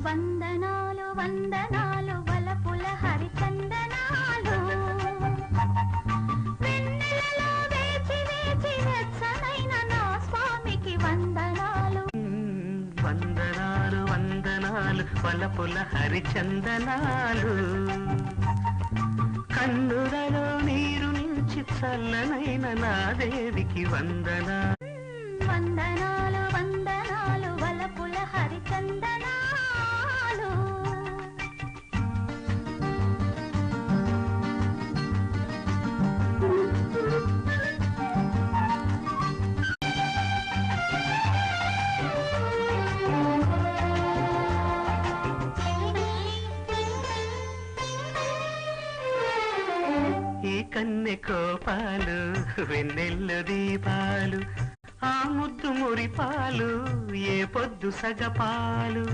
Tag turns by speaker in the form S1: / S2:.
S1: వందనాలు వందనాలు వలపుల హరిచందనాలు వెన్నెలలో వేచి వేచి వెచ్చనైన నా స్వామికి వందనాలు.
S2: వందనాలు వందనాలు వలపుల హరిచందనాలు కన్నులలో నీరు నుంచి చల్లనైన నా దేవికి వందనాలు.
S1: వందనాలు వందనాలు వలపుల హరిచందనాలు.
S2: ఈ కన్నె కోపాలు వెన్నెల్లు దీపాలు ఆ ముద్దు మురిపాలు ఏ పొద్దు సగపాలు